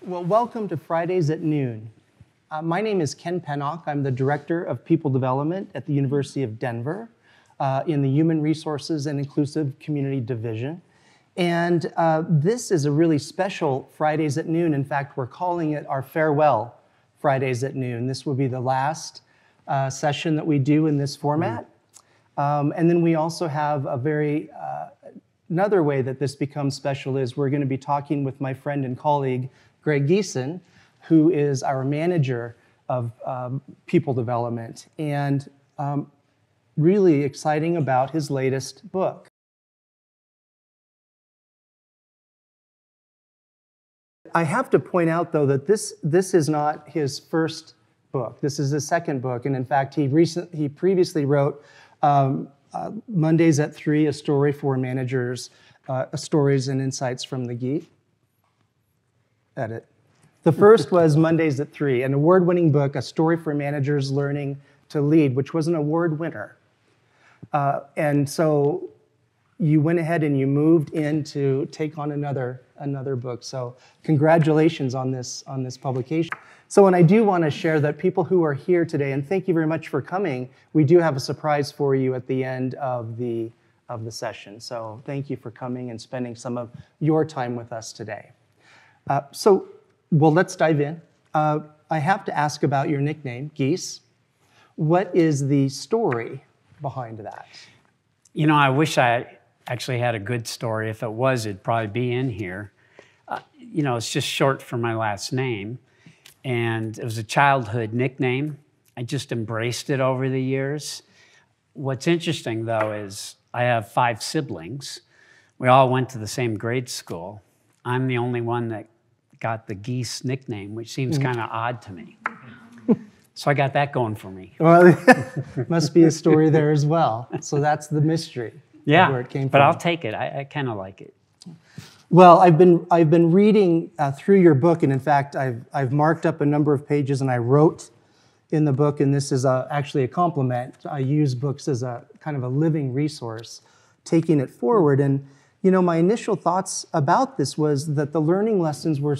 Well, welcome to Fridays at Noon. My name is Ken Pennock. I'm the Director of People Development at the University of Denver in the Human Resources and Inclusive Community Division. And this is a really special Fridays at Noon. In fact, we're calling it our farewell Fridays at Noon. This will be the last session that we do in this format. And then we also have a very, another way that this becomes special is we're going to be talking with my friend and colleague, Geese, who is our manager of people development, and really exciting about his latest book. I have to point out, though, that this is not his first book. This is his second book, and in fact, he previously wrote Mondays at 3, a story for managers, stories and insights from the Geese. Edit. The first was Mondays at 3, an award-winning book, a story for managers learning to lead, which was an award winner. And so you went ahead and you moved in to take on another book. So congratulations on this publication. So, and I do want to share that people who are here today, and thank you very much for coming, we do have a surprise for you at the end of the session. So thank you for coming and spending some of your time with us today. Well, let's dive in. I have to ask about your nickname, Geese. What is the story behind that? You know, I wish I actually had a good story. If it was, it'd probably be in here. You know, it's just short for my last name. And it was a childhood nickname. I just embraced it over the years. What's interesting, though, is I have 5 siblings. We all went to the same grade school. I'm the only one that got the Geese nickname, which seems kind of odd to me. So I got that going for me. Well, must be a story there as well. So that's the mystery. Yeah, where it came but from. I'll take it. I kind of like it. Well, I've been reading through your book, and in fact, I've marked up a number of pages, and I wrote in the book, and this is actually a compliment. I use books as a kind of a living resource, taking it forward. And you know, my initial thoughts about this was that the learning lessons were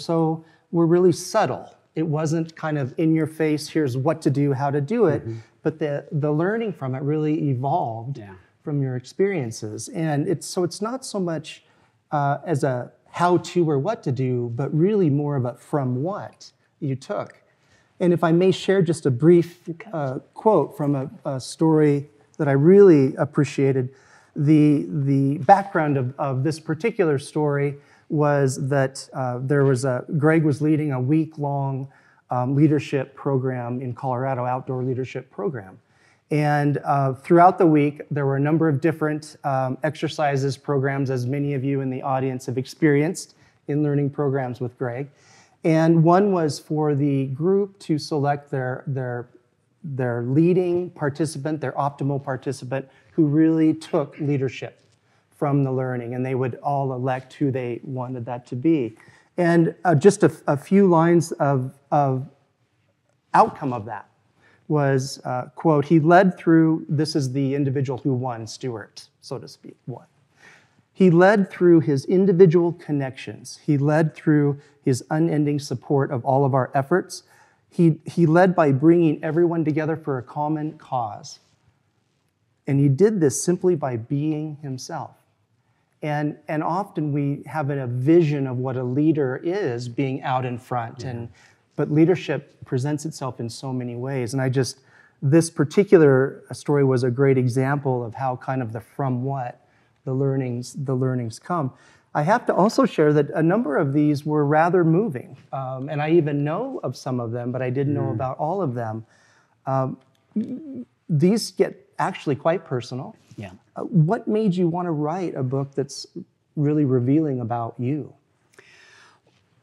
really subtle. It wasn't kind of in your face, here's what to do, how to do it, but the learning from it really evolved from your experiences. And it's not so much as a how-to or what to do, but really more of a from what you took. And if I may share just a brief quote from a story that I really appreciated. The background of this particular story was that Greg was leading a week-long leadership program in Colorado, outdoor leadership program. And throughout the week, there were a number of different exercises, programs, as many of you in the audience have experienced in learning programs with Greg. And one was for the group to select their leading participant, their optimal participant, who really took leadership from the learning, and they would all elect who they wanted that to be. And just a few lines of outcome of that was, quote, he led through, this is the individual who won, Stuart, so to speak, won. He led through his individual connections. He led through his unending support of all of our efforts. He led by bringing everyone together for a common cause. And he did this simply by being himself. And often we have a vision of what a leader is, being out in front. But leadership presents itself in so many ways. And this particular story was a great example of how kind of the from what the learnings come. I have to also share that a number of these were rather moving. And I even know of some of them, but I didn't know about all of them. These get actually quite personal. Yeah. What made you want to write a book that's really revealing about you?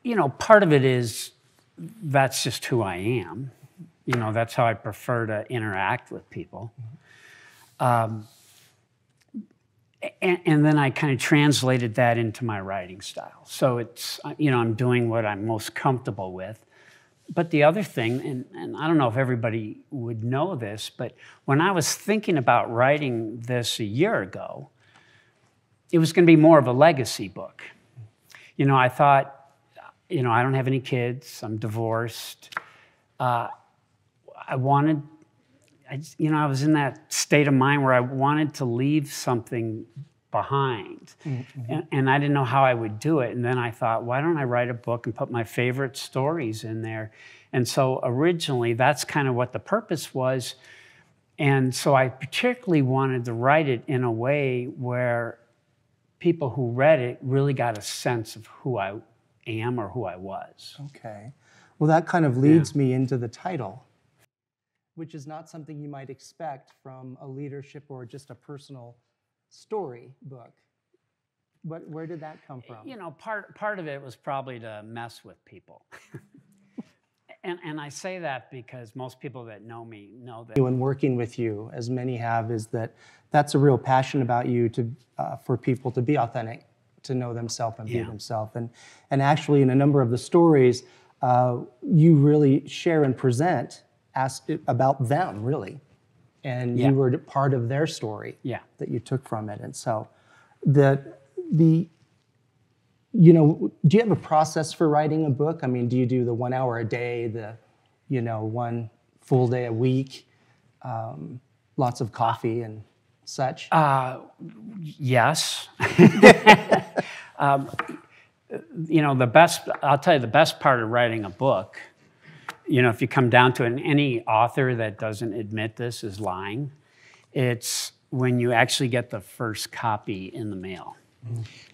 You know, part of it is that's just who I am. You know, that's how I prefer to interact with people. And then I kind of translated that into my writing style. So it's, you know, I'm doing what I'm most comfortable with. But the other thing, and I don't know if everybody would know this, but when I was thinking about writing this a year ago, it was going to be more of a legacy book. You know, I thought you know, I don't have any kids. I'm divorced. I wanted, I was in that state of mind where I wanted to leave something behind. And I didn't know how I would do it. And then I thought, why don't I write a book and put my favorite stories in there? And so originally, that's kind of what the purpose was. And so I particularly wanted to write it in a way where people who read it really got a sense of who I am or who I was. Okay. Well, that kind of leads me into the title, which is not something you might expect from a leadership or just a personal story book. Where did that come from? You know, part of it was probably to mess with people. And I say that because most people that know me know that. When working with you, as many have, is that that's a real passion about you for people to be authentic, to know themselves and be themselves. And actually, in a number of the stories, you really share and present about them, really. And you were part of their story that you took from it. And so do you have a process for writing a book? I mean, do you do the 1 hour a day, the 1 full day a week, lots of coffee and such? Yes. I'll tell you the best part of writing a book, if you come down to it, and any author that doesn't admit this is lying, it's when you actually get the first copy in the mail.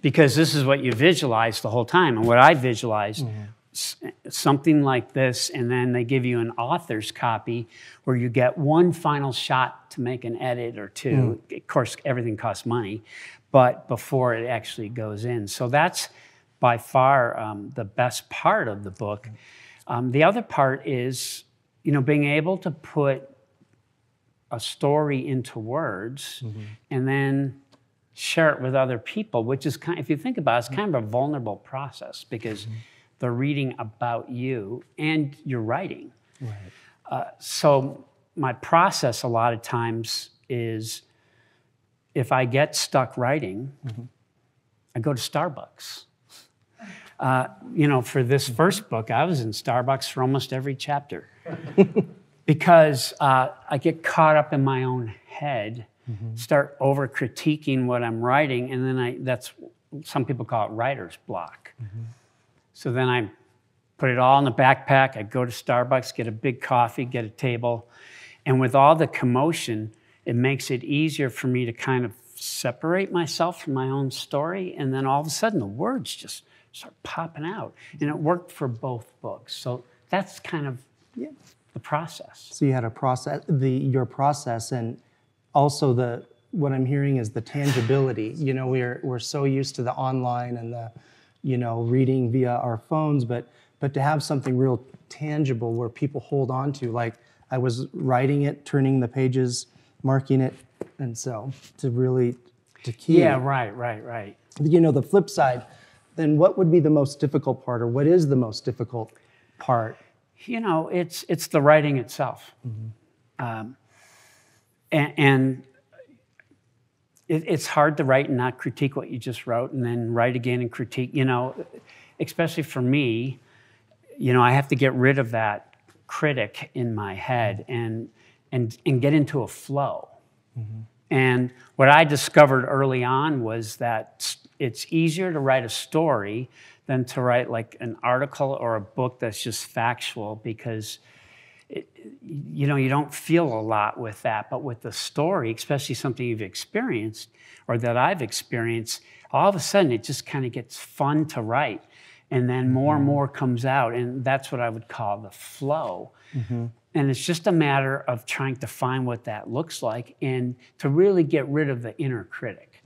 Because this is what you visualize the whole time. And what I visualized, something like this, and then they give you an author's copy where you get one final shot to make an edit or two. Of course, everything costs money, but before it actually goes in. So that's by far the best part of the book. The other part is, being able to put a story into words and then share it with other people, which is if you think about it, it's kind of a vulnerable process because they're reading about you and you're writing. Right. So my process a lot of times is if I get stuck writing, I go to Starbucks. For this first book, I was in Starbucks for almost every chapter because I get caught up in my own head, start over critiquing what I'm writing, and then that's some people call it writer's block. So then I put it all in the backpack. I go to Starbucks, get a big coffee, get a table, and with all the commotion, it makes it easier for me to kind of separate myself from my own story, and then all of a sudden the words just start popping out. And it worked for both books. So that's kind of the process. So you had a process, your process, and also what I'm hearing is the tangibility. We're so used to the online and the, reading via our phones, but to have something real tangible where people hold on to, like I was writing it, turning the pages, marking it, and so to keep. Yeah, right. The flip side, then what would be the most difficult part, or what is the most difficult part? It's the writing itself. And it's hard to write and not critique what you just wrote and then write again and critique, especially for me, I have to get rid of that critic in my head and get into a flow. And what I discovered early on was that it's easier to write a story than to write like an article or a book that's just factual because you don't feel a lot with that. But with the story, especially something you've experienced or that I've experienced, all of a sudden it just kind of gets fun to write. And then more and more comes out. And that's what I would call the flow. And it's just a matter of trying to find what that looks like and to really get rid of the inner critic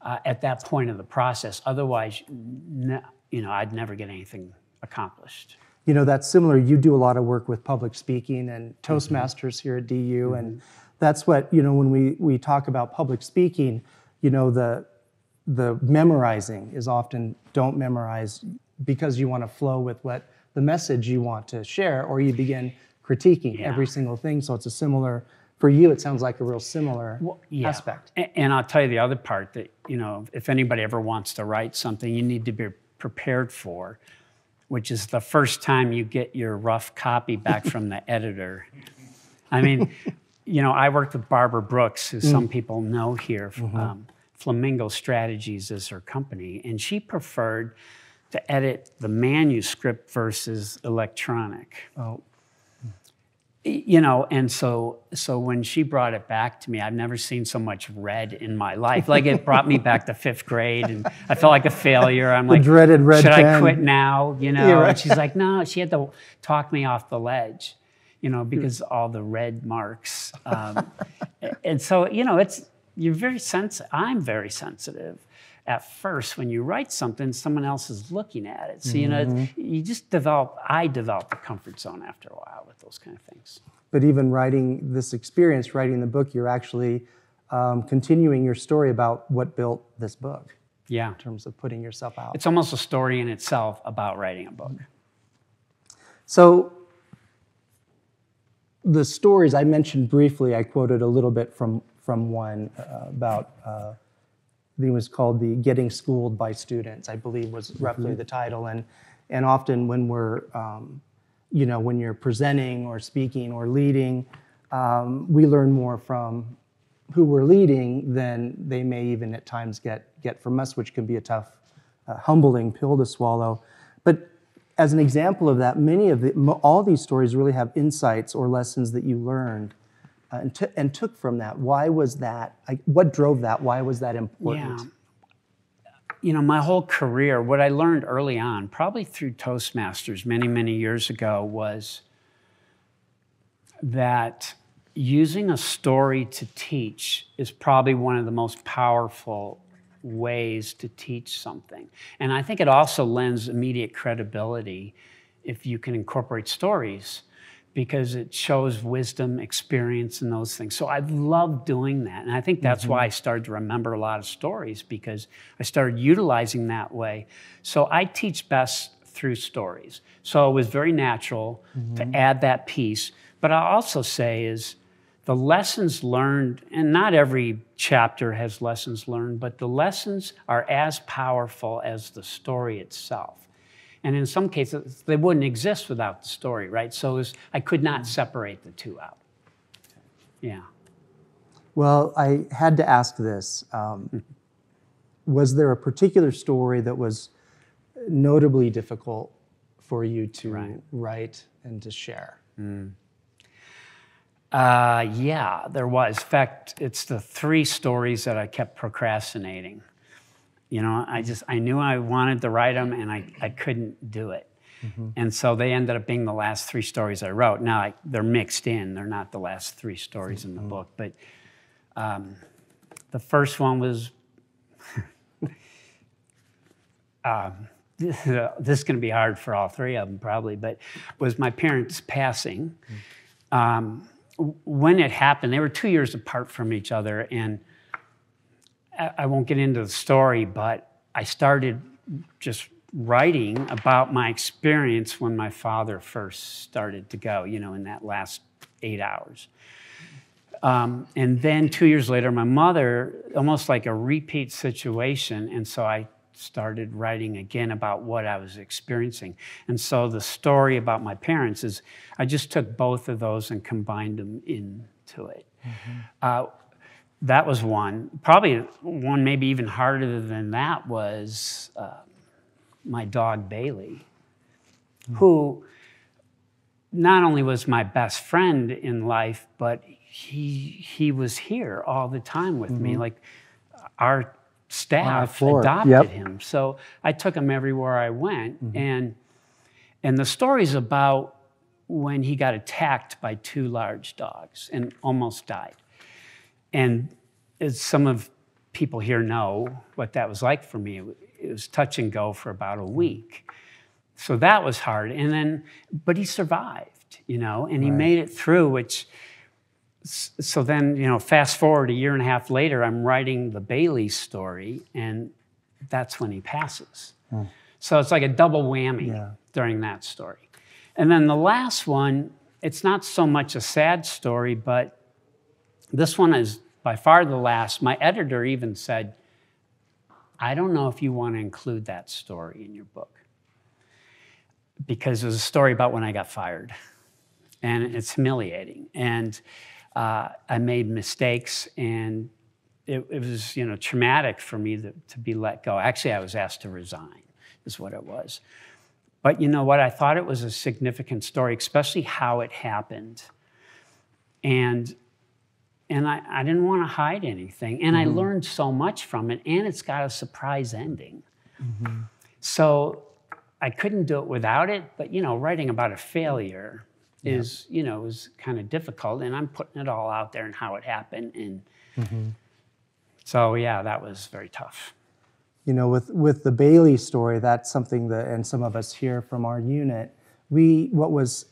at that point of the process. Otherwise, I'd never get anything accomplished. That's similar. You do a lot of work with public speaking and Toastmasters here at DU, and that's what, when we talk about public speaking, the memorizing is often don't memorize because you want to flow with what the message you want to share, or you begin critiquing every single thing. So it's a similar, for you, it sounds like a real similar aspect. And I'll tell you the other part that, if anybody ever wants to write something you need to be prepared for, which is the first time you get your rough copy back from the editor. I mean, you know, I worked with Barbara Brooks, who some people know here. Flamingo Strategies is her company, and she preferred to edit the manuscript versus electronic. Oh. You know, and so when she brought it back to me, I've never seen so much red in my life. Like, it brought me back to 5th grade, and I felt like a failure. I'm like, dreaded red should pen. I quit now? You know, Yeah, right. And she's like, no. She had to talk me off the ledge, you know, because all the red marks. And so, you know, you're very sensitive. I'm very sensitive. At first, when you write something, someone else is looking at it. So, you know, you just I develop a comfort zone after a while with those kind of things. But even writing this experience, writing the book, you're actually continuing your story about what built this book. Yeah. In terms of putting yourself out. It's almost a story in itself about writing a book. So the stories I mentioned briefly, I quoted a little bit from one about, I think it was called The Getting Schooled by Students, I believe was roughly the title. And often when we're, you know, when you're presenting or speaking or leading, we learn more from who we're leading than they may even at times get from us, which can be a tough, humbling pill to swallow. But as an example of that, all these stories really have insights or lessons that you learned and took from that. Why was that? What drove that? Why was that important? Yeah. You know, my whole career, what I learned early on, probably through Toastmasters many, many years ago, was that using a story to teach is probably one of the most powerful ways to teach something. And I think it also lends immediate credibility if you can incorporate stories, because it shows wisdom, experience, and those things. So I've loved doing that. And I think that's why I started to remember a lot of stories, because I started utilizing that way. So I teach best through stories. So it was very natural to add that piece. But I'll also say is the lessons learned, and not every chapter has lessons learned, but the lessons are as powerful as the story itself. And in some cases, they wouldn't exist without the story, right? So I could not separate the two out. Yeah. Well, I had to ask this. Was there a particular story that was notably difficult for you to write and to share? Yeah, there was. In fact, it's the 3 stories that I kept procrastinating. You know, I knew I wanted to write them, and I couldn't do it. And so they ended up being the last 3 stories I wrote. Now, they're mixed in. They're not the last 3 stories in the book. But the first one was, this is going to be hard for all 3 of them probably, but was my parents passing. When it happened, they were 2 years apart from each other, and I won't get into the story, but I started just writing about my experience when my father first started to go, you know, in that last 8 hours. And then 2 years later, my mother, almost like a repeat situation, and so I started writing again about what I was experiencing. And so the story about my parents is, I just took both of those and combined them into it. That was one. Probably one maybe even harder than that was my dog Bailey, who not only was my best friend in life, but he was here all the time with me. Like, our staff adopted him. So I took him everywhere I went. And the story's about when he got attacked by 2 large dogs and almost died. And as some of people here know what that was like for me, it was touch and go for about a week. So that was hard. And then, but he survived, you know, and he made it through, which, so then, you know, fast forward 1.5 years later, I'm writing the Bailey story, and that's when he passes. So it's like a double whammy during that story. And then the last one, it's not so much a sad story, but this one is by far the last. My editor even said, I don't know if you want to include that story in your book. because it was a story about when I got fired. And it's humiliating. And I made mistakes, and it was, traumatic for me to be let go. Actually, I was asked to resign, is what it was. But you know what? I thought it was a significant story, especially how it happened. And I didn't want to hide anything. And I learned so much from it, and it's got a surprise ending. So I couldn't do it without it, but, writing about a failure is kind of difficult, and I'm putting it all out there and how it happened. And so, yeah, that was very tough. With the Bailey story, that's something that, and some of us here from our unit, what was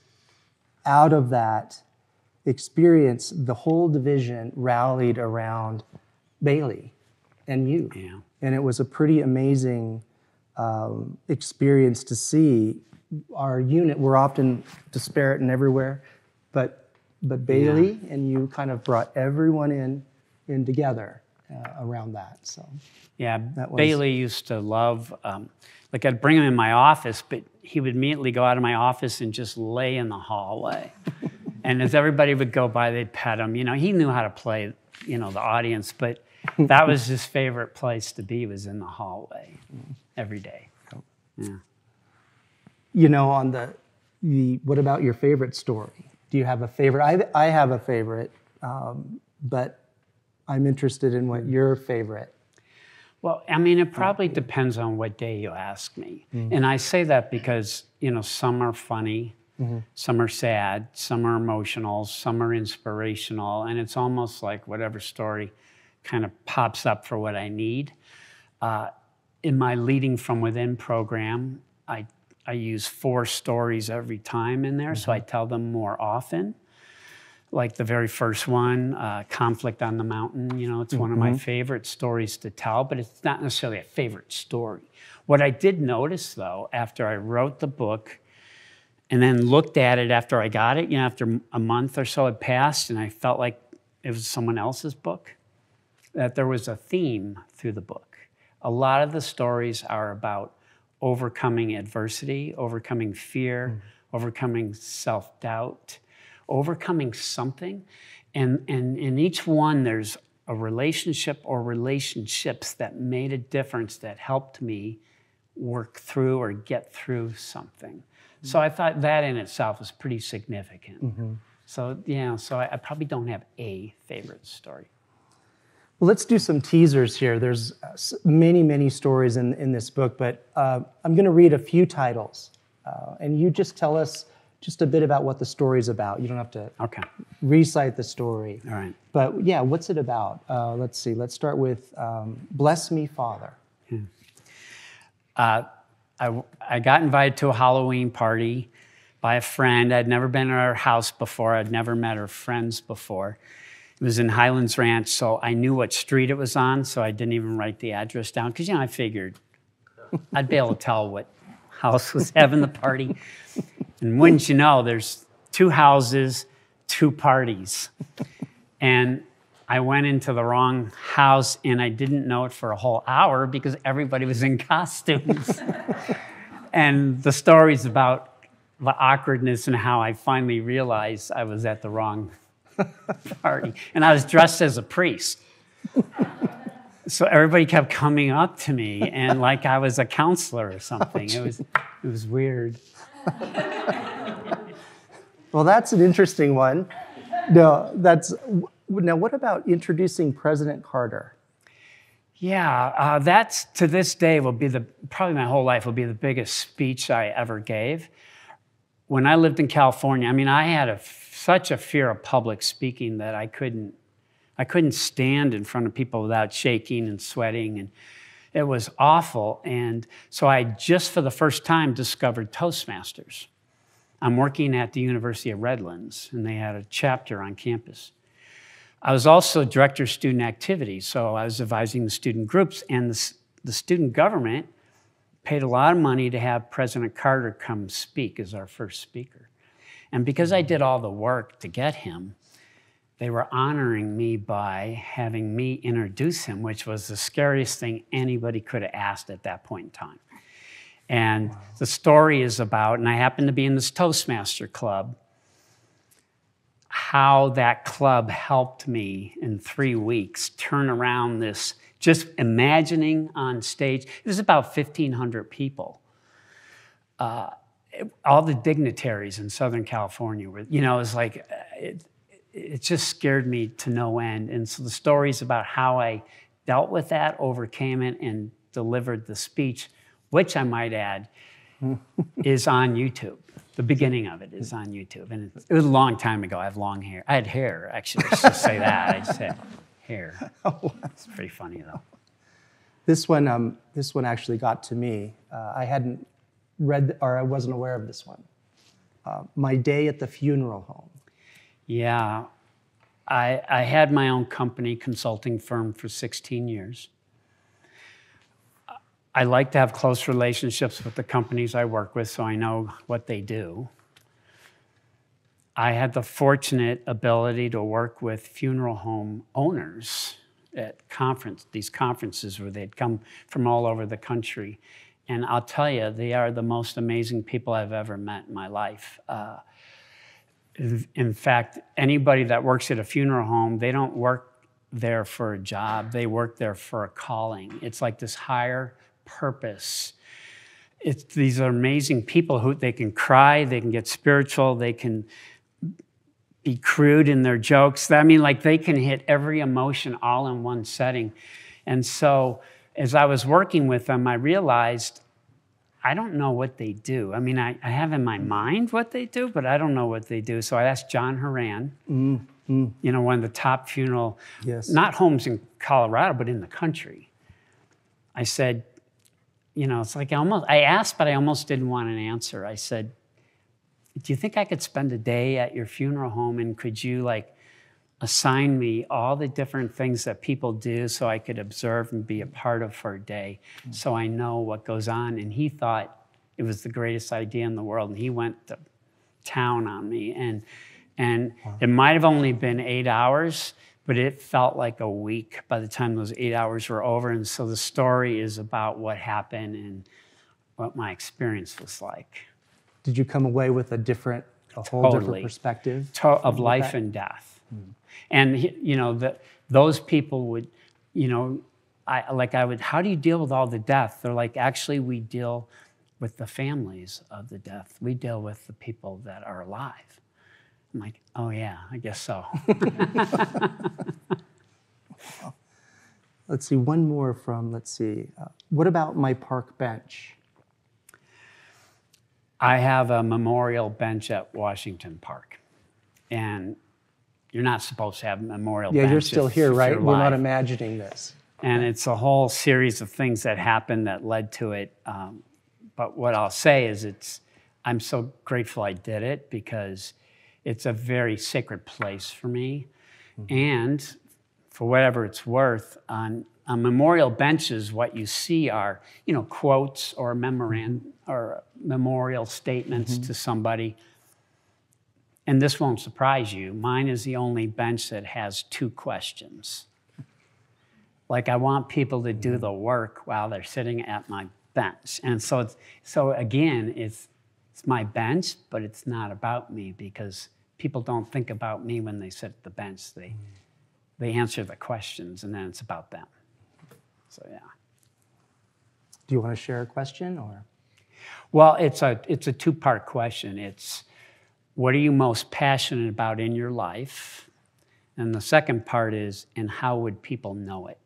out of that experience, the whole division rallied around Bailey and you. Yeah. And it was a pretty amazing experience to see. Our unit, we're often disparate and everywhere, but Bailey and you kind of brought everyone in together around that. So yeah, Bailey used to love, like I'd bring him in my office, but he would immediately go out of my office and just lay in the hallway. And as everybody would go by, they'd pet him. He knew how to play, the audience, but that was his favorite place to be, was in the hallway every day. Yeah. On what about your favorite story? Do you have a favorite? I have a favorite, but I'm interested in what your favorite. Well, it probably depends on what day you ask me. And I say that because, some are funny, some are sad, some are emotional, some are inspirational, and it's almost like whatever story kind of pops up for what I need. In my Leading from Within program, I use 4 stories every time in there, so I tell them more often. Like the very first one, Conflict on the Mountain, it's one of my favorite stories to tell, but it's not necessarily a favorite story. What I did notice, though, after I wrote the book and then looked at it after I got it, after a month or so had passed, and I felt like it was someone else's book, that there was a theme through the book. A lot of the stories are about overcoming adversity, overcoming fear, overcoming self-doubt, overcoming something. And in each one, there's a relationship or relationships that made a difference, that helped me work through or get through something. So I thought that in itself was pretty significant. So I probably don't have a favorite story. Well, let's do some teasers here. There's many, many stories in this book, but I'm going to read a few titles, and you just tell us just a bit about what the story's about. You don't have to recite the story. All right. But yeah, what's it about? Let's see. Let's start with Bless Me, Father. I got invited to a Halloween party by a friend. I'd never been at her house before. I'd never met her friends before. It was in Highlands Ranch, so I knew what street it was on, so I didn't even write the address down, because, I figured I'd be able to tell what house was having the party. And wouldn't you know, there's 2 houses, 2 parties. And I went into the wrong house, and I didn't know it for a whole hour because everybody was in costumes. And the story's about the awkwardness and how I finally realized I was at the wrong party. And I was dressed as a priest. So everybody kept coming up to me, and like I was a counselor or something. It was weird. Well, that's an interesting one. Now, what about introducing President Carter? Yeah, that's, to this day, will be probably my whole life will be the biggest speech I ever gave. When I lived in California, I had such a fear of public speaking that I couldn't stand in front of people without shaking and sweating, and it was awful. And so I just for the first time discovered Toastmasters. I'm working at the University of Redlands, and they had a chapter on campus. I was also director of student activities, so I was advising the student groups, and the student government paid a lot of money to have President Carter come speak as our first speaker. And because I did all the work to get him, they were honoring me by having me introduce him, which was the scariest thing anybody could have asked at that point in time. And the story is about, and I happen to be in this Toastmaster club, how that club helped me in 3 weeks turn around this, just imagining on stage. It was about 1,500 people. All the dignitaries in Southern California were, it was like, it just scared me to no end. And so the story's about how I dealt with that, overcame it, and delivered the speech, which I might add is on YouTube. The beginning of it is on YouTube. And it was a long time ago. I have long hair. I had hair, actually. Let's just say that. I just had hair. It's pretty funny, though. This one actually got to me. I hadn't read, or I wasn't aware of this one. My Day at the Funeral Home. Yeah. I had my own company, consulting firm, for 16 years. I like to have close relationships with the companies I work with, so I know what they do. I had the fortunate ability to work with funeral home owners at these conferences where they'd come from all over the country. And I'll tell you, they are the most amazing people I've ever met in my life. In fact, anybody that works at a funeral home, they don't work there for a job. They work there for a calling. It's like this higher purpose. These are amazing people who they can cry, they can get spiritual, they can be crude in their jokes. I mean, like they can hit every emotion all in one setting. And so as I was working with them, I realized I don't know what they do. I mean, I have in my mind what they do, but I don't know what they do. So I asked John Horan, one of the top funeral, not homes in Colorado, but in the country. I said, it's like I asked, but I almost didn't want an answer. I said, do you think I could spend a day at your funeral home, and could you assign me all the different things that people do so I could observe and be a part of for a day so I know what goes on? And he thought it was the greatest idea in the world, and he went to town on me. And it might have only been 8 hours, but it felt like a week by the time those 8 hours were over. And so the story is about what happened and what my experience was like. Did you come away with a whole different perspective? Of life and death. And, those people would, how do you deal with all the death? They're like, actually, we deal with the families of the death. We deal with the people that are alive. I'm like, oh, yeah, I guess so. Let's see, one more from, what about my park bench? I have a memorial bench at Washington Park. And you're not supposed to have a memorial bench. Yeah, you're still here, right? We're not imagining this. And it's a whole series of things that happened that led to it. But what I'll say is I'm so grateful I did it, because it's a very sacred place for me. And for whatever it's worth, on memorial benches, what you see are, quotes or memorandum or memorial statements to somebody. And this won't surprise you. Mine is the only bench that has 2 questions. I want people to do the work while they're sitting at my bench. And so again, it's my bench, but it's not about me, because people don't think about me when they sit at the bench. They answer the questions, and then it's about them. So, yeah. Do you want to share a question, or? Well, it's a 2-part question. It's, what are you most passionate about in your life? And the second part is, and how would people know it?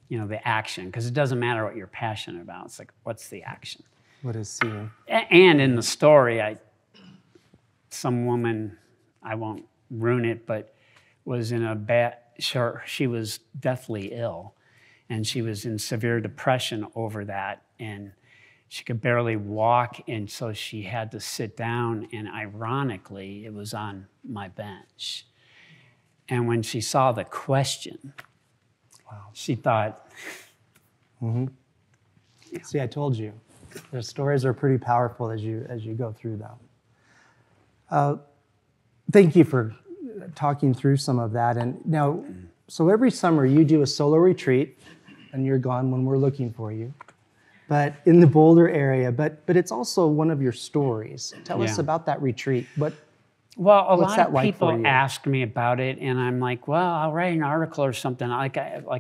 The action, because it doesn't matter what you're passionate about. It's like, what's the action? What is seeing? And in the story, some woman, I won't ruin it, but was in she was deathly ill, and she was in severe depression over that, and she could barely walk, and so she had to sit down, and ironically, it was on my bench. And when she saw the question, she thought... See, I told you. Their stories are pretty powerful as you go through them. Thank you for talking through some of that. And now, so every summer you do a solo retreat, and you're gone when we're looking for you. but in the Boulder area. But it's also one of your stories. Tell us Yeah. about that retreat. Well, a What's lot that of like for people you? ask me about it, and I'm like, well, I'll write an article or something. I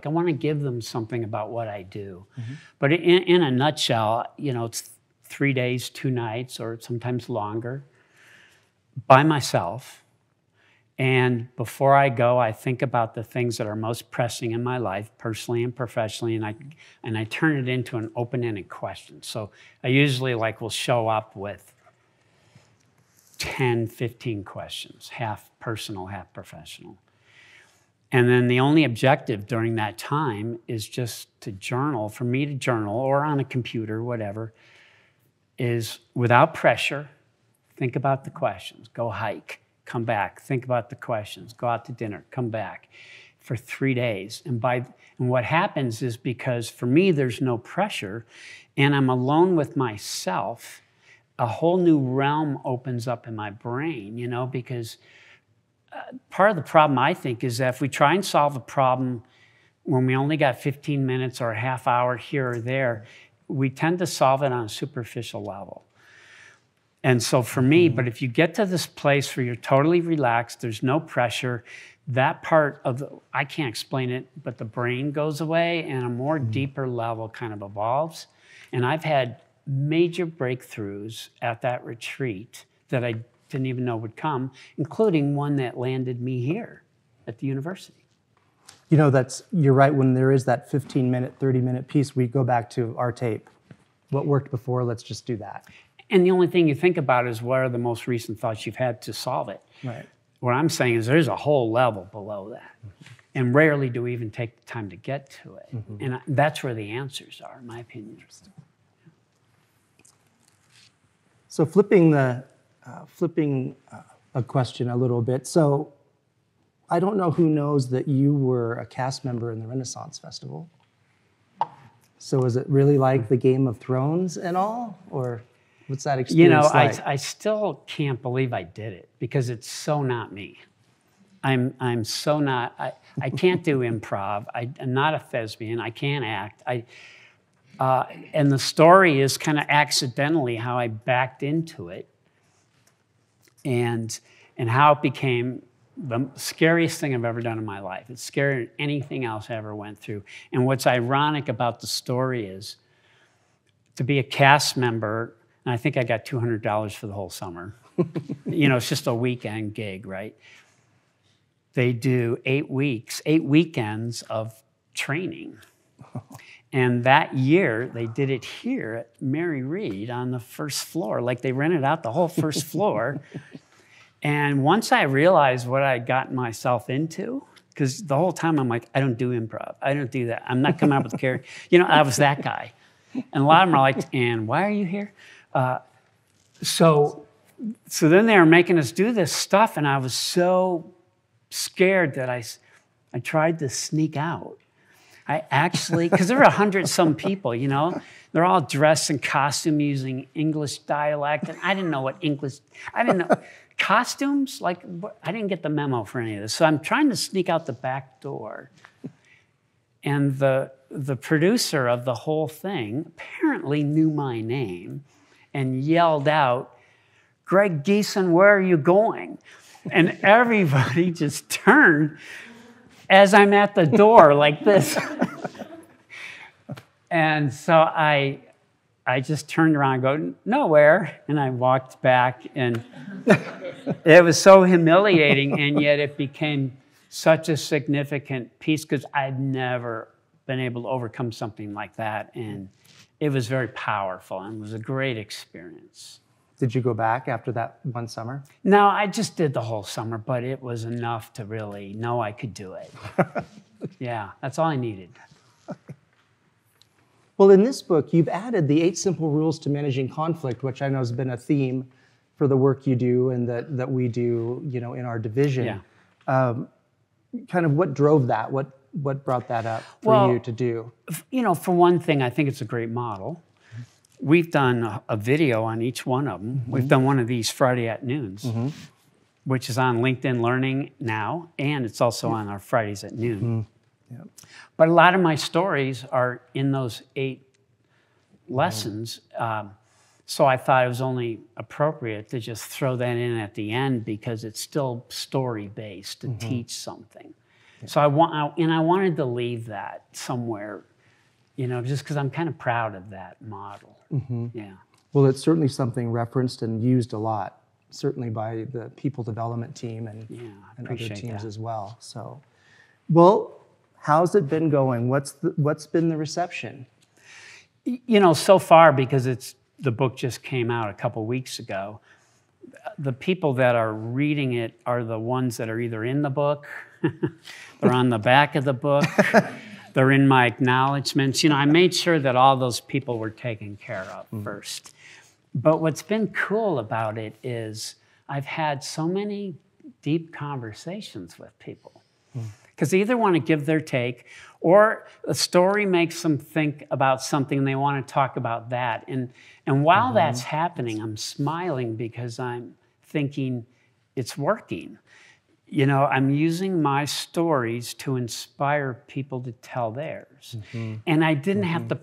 want to give them something about what I do. But in a nutshell, it's 3 days, 2 nights, or sometimes longer, by myself. And before I go, I think about the things that are most pressing in my life, personally and professionally, and I turn it into an open-ended question. So I usually will show up with 10, 15 questions, half personal, half professional. And then the only objective during that time is just to journal, for me to journal, or on a computer, whatever, is without pressure. Think about the questions, go hike, come back, think about the questions, go out to dinner, come back for 3 days. And what happens is, because for me there's no pressure and I'm alone with myself, a whole new realm opens up in my brain, because part of the problem, I think, is that if we try and solve a problem when we only got 15 minutes or a half hour here or there, we tend to solve it on a superficial level. And so for me, but if you get to this place where you're totally relaxed, there's no pressure, that part of I can't explain it, but the brain goes away and a more deeper level kind of evolves. And I've had major breakthroughs at that retreat that I didn't even know would come, including one that landed me here at the university. You're right. When there is that 15-minute, 30-minute piece, we go back to our tape. What worked before, let's just do that. And the only thing you think about is what are the most recent thoughts you've had to solve it. Right. What I'm saying is there's a whole level below that. And rarely do we even take the time to get to it. And that's where the answers are, in my opinion. So flipping a question a little bit. So I don't know who knows that you were a cast member in the Renaissance Festival. So is it really like the Game of Thrones and all, or what's that experience like? I still can't believe I did it, because it's so not me. I'm so not. I can't do improv. I'm not a thespian. I can't act. And the story is kind of accidentally how I backed into it, and how it became the scariest thing I've ever done in my life. It's scarier than anything else I ever went through. And what's ironic about the story is, to be a cast member, and I think I got $200 for the whole summer. It's just a weekend gig, right? They do 8 weekends of training. And that year, they did it here at Mary Reed on the first floor. They rented out the whole first floor. And once I realized what I'd gotten myself into, because the whole time I'm like, I don't do improv. I don't do that. I'm not coming up with a character. I was that guy. And a lot of them are like, and why are you here? So then they were making us do this stuff, and I was so scared that I tried to sneak out. I actually, because there were 100-some people, they're all dressed in costume using English dialect, and I didn't know I didn't know. Costumes? I didn't get the memo for any of this. So I'm trying to sneak out the back door. And the producer of the whole thing apparently knew my name and yelled out, "Greg Geese, where are you going?" And everybody just turned as I'm at the door like this. And so I just turned around and go, "Nowhere." And I walked back, and it was so humiliating, and yet it became such a significant piece, because I'd never been able to overcome something like that. And it was very powerful, and it was a great experience. Did you go back after that one summer? No, I just did the whole summer, but it was enough to really know I could do it. Yeah, that's all I needed. Well, in this book, you've added the 8 simple rules to managing conflict, which I know has been a theme for the work you do and that we do, in our division. Yeah. Kind of what drove that? What brought that up for you to do? For one thing, I think it's a great model. We've done a video on each one of them. We've done one of these Friday at noons, which is on LinkedIn Learning now, and it's also on our Fridays at noon. But a lot of my stories are in those 8 lessons. So I thought it was only appropriate to just throw that in at the end because it's still story-based to teach something. So I wanted to leave that somewhere, you know, just because I'm kind of proud of that model. Yeah. Well, it's certainly something referenced and used a lot, certainly by the people development team and other teams as well. So, well, how's it been going? What's been the reception? You know, so far, because the book just came out a couple weeks ago, the people that are reading it are the ones that are either in the book, they're on the back of the book, they're in my acknowledgments. You know, I made sure that all those people were taken care of first. But what's been cool about it is I've had so many deep conversations with people. Because they either want to give their take, or a story makes them think about something and they want to talk about that. And while that's happening, I'm smiling because I'm thinking it's working. You know, I'm using my stories to inspire people to tell theirs. And I didn't have to,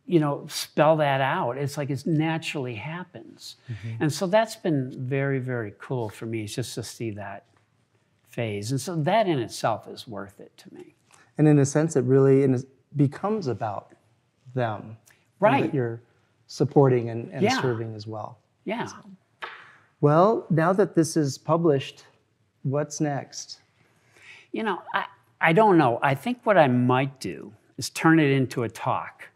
you know, spell that out. It's like it naturally happens. And so that's been very, very cool for me, is just to see that phase. And so that in itself is worth it to me. And in a sense, it really becomes about them. Right. That you're supporting and serving as well. Yeah. So, well, now that this is published, what's next? You know, I don't know. I think what I might do is turn it into a talk,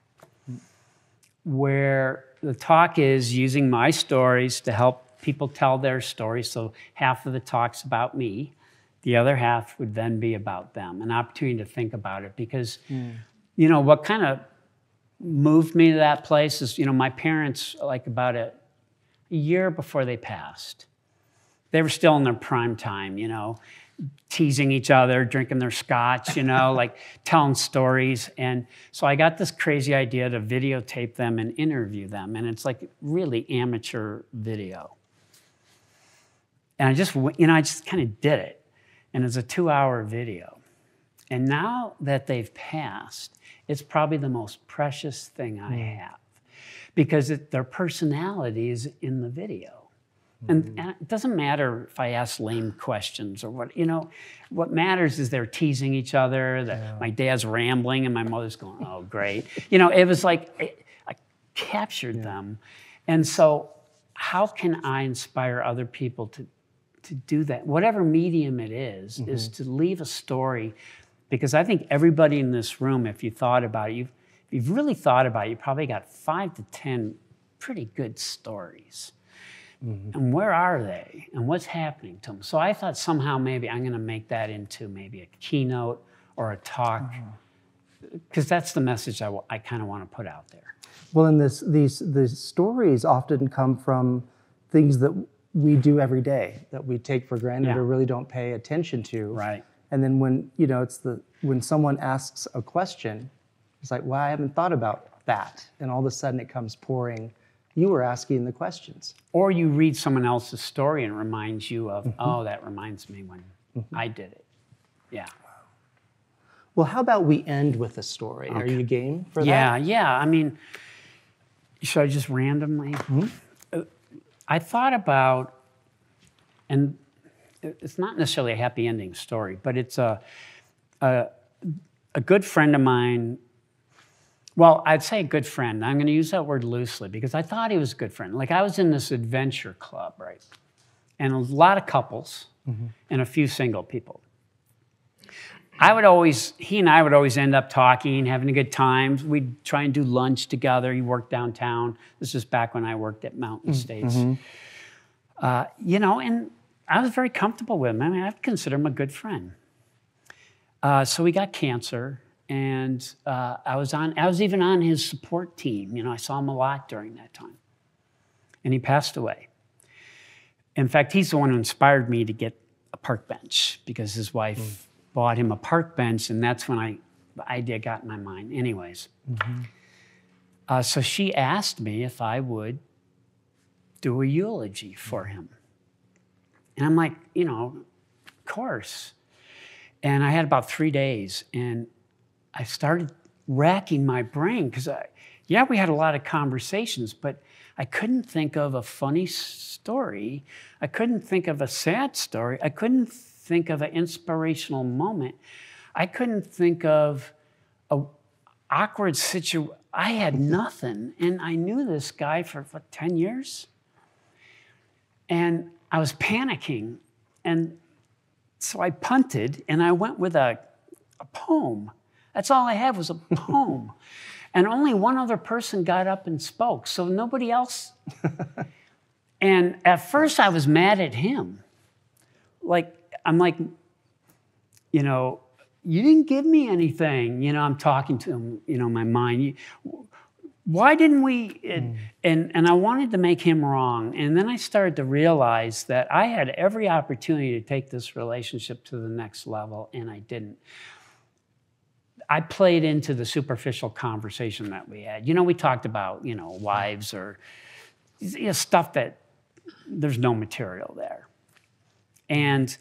where the talk is using my stories to help people tell their stories. So half of the talk's about me. The other half would then be about them, an opportunity to think about it. Because, you know, what kind of moved me to that place is, you know, my parents, like about a year before they passed, they were still in their prime time, you know, teasing each other, drinking their scotch, you know, like telling stories. And so I got this crazy idea to videotape them and interview them. And it's like really amateur video. And I just kind of did it. And it's a 2-hour video. And now that they've passed, it's probably the most precious thing I have, because their personality is in the video. And it doesn't matter if I ask lame questions or what, you know, what matters is they're teasing each other, that my dad's rambling and my mother's going, oh, great. You know, it was like, I captured them. And so how can I inspire other people to do that, whatever medium it is to leave a story? Because I think everybody in this room, if you thought about it, if you've really thought about it, you probably got 5 to 10 pretty good stories. And where are they? And what's happening to them? So I thought somehow maybe I'm going to make that into maybe a keynote or a talk, because that's the message I kind of want to put out there. Well, and these stories often come from things that we do every day that we take for granted or really don't pay attention to. Right. And then when, you know, when someone asks a question, it's like, well, I haven't thought about that. And all of a sudden it comes pouring. You were asking the questions. Or you read someone else's story and it reminds you of, oh, that reminds me when I did it. Yeah. Well, how about we end with a story? Okay. Are you game for that? Yeah. I mean, should I just randomly? I thought about, and it's not necessarily a happy ending story, but it's a good friend of mine. Well, I'd say a good friend. I'm going to use that word loosely because I thought he was a good friend. Like, I was in this adventure club, right? And a lot of couples and a few single people. He and I would always end up talking, having a good time. We'd try and do lunch together. He worked downtown. This is back when I worked at Mountain States. You know, and I was very comfortable with him. I mean, I'd consider him a good friend. So he got cancer, and I was even on his support team. You know, I saw him a lot during that time. And he passed away. In fact, he's the one who inspired me to get a park bench, because his wife bought him a park bench, and that's when the idea got in my mind. Anyways, so she asked me if I would do a eulogy for him. And I'm like, you know, of course. And I had about 3 days, and I started racking my brain because yeah, we had a lot of conversations, but I couldn't think of a funny story. I couldn't think of a sad story. I couldn't think of an inspirational moment. I couldn't think of an awkward situation. I had nothing. And I knew this guy for, 10 years? And I was panicking. And so I punted, and I went with a poem. That's all I had was a poem. And only one other person got up and spoke, so nobody else. And at first I was mad at him. I'm like, you know, you didn't give me anything. You know, I'm talking to him, you know, in my mind. Why didn't we? And I wanted to make him wrong. And then I started to realize that I had every opportunity to take this relationship to the next level, and I didn't. I played into the superficial conversation that we had. You know, we talked about, you know, wives or stuff that there's no material there. And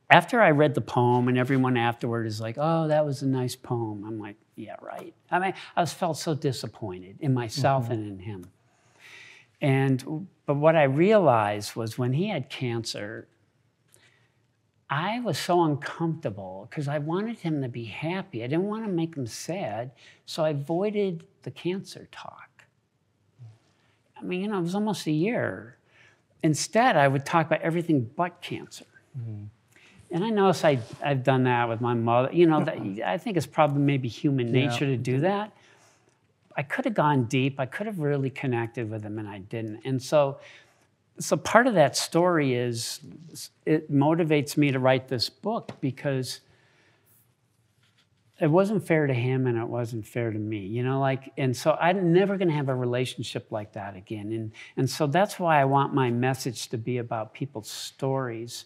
after I read the poem, and everyone afterward is like, oh, that was a nice poem. I'm like, yeah, right. I mean, felt so disappointed in myself and in him. But what I realized was when he had cancer, I was so uncomfortable because I wanted him to be happy. I didn't want to make him sad, so I avoided the cancer talk. I mean, you know, it was almost a year. Instead, I would talk about everything but cancer. Mm-hmm. And I noticed I've done that with my mother. You know, I think it's probably maybe human nature to do that. I could have gone deep. I could have really connected with him, and I didn't. And so part of that story is it motivates me to write this book because it wasn't fair to him and it wasn't fair to me, you know, and so I'm never going to have a relationship like that again. And so that's why I want my message to be about people's stories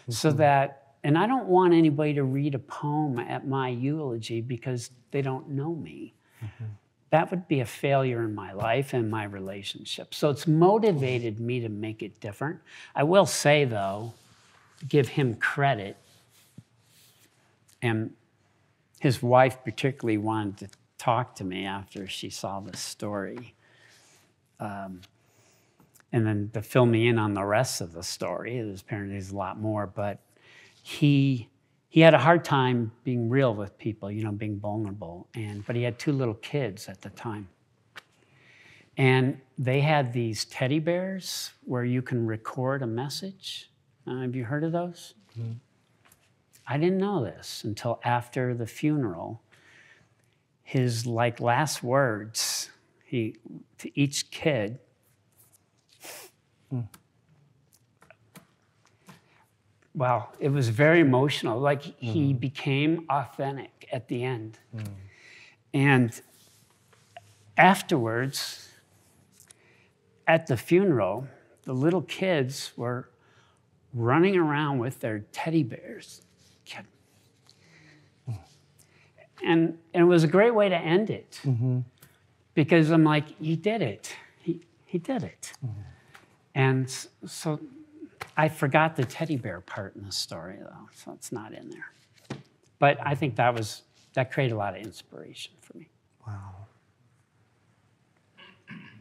so that, and I don't want anybody to read a poem at my eulogy because they don't know me. Mm-hmm. That would be a failure in my life and my relationship. So it's motivated me to make it different. I will say, though, give him credit. And his wife particularly wanted to talk to me after she saw the story. And then to fill me in on the rest of the story. Apparently there's a lot more, but he had a hard time being real with people, you know, being vulnerable. But he had 2 little kids at the time. And they had these teddy bears where you can record a message. Have you heard of those? Mm-hmm. I didn't know this until after the funeral. His last words, to each kid, well, it was very emotional. He became authentic at the end. Mm. And afterwards, at the funeral, the little kids were running around with their teddy bears. And it was a great way to end it. Mm-hmm. Because I'm like, he did it. He did it. Mm-hmm. And so I forgot the teddy bear part in the story, though, so it's not in there. But I think that created a lot of inspiration for me. Wow.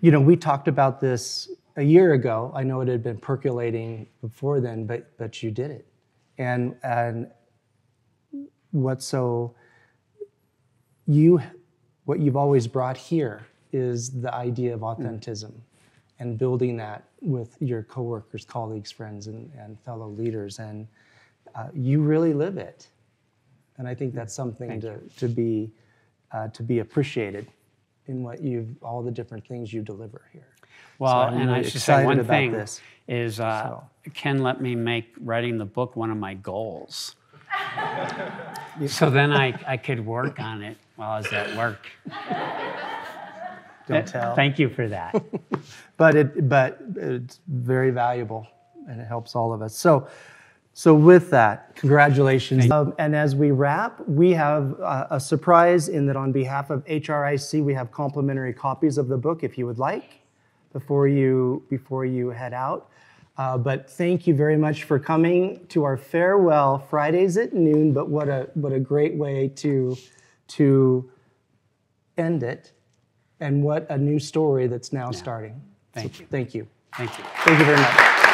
You know, we talked about this a year ago. I know it had been percolating before then, but you did it. And what you've always brought here is the idea of authentism. And building that with your coworkers, colleagues, friends, and fellow leaders. And you really live it. And I think that's something to be appreciated in all the different things you deliver here. Well, so and I should say one thing is Ken let me make writing the book one of my goals. So then I could work on it while I was at work. Don't tell. Thank you for that. But it's very valuable, and it helps all of us. So with that, congratulations. And as we wrap, we have a surprise in that on behalf of HRIC, we have complimentary copies of the book if you would like before you head out. But thank you very much for coming to our farewell Fridays at noon. But what a great way to end it, and what a new story that's now starting. Thank you. Thank you. Thank you. Thank you very much.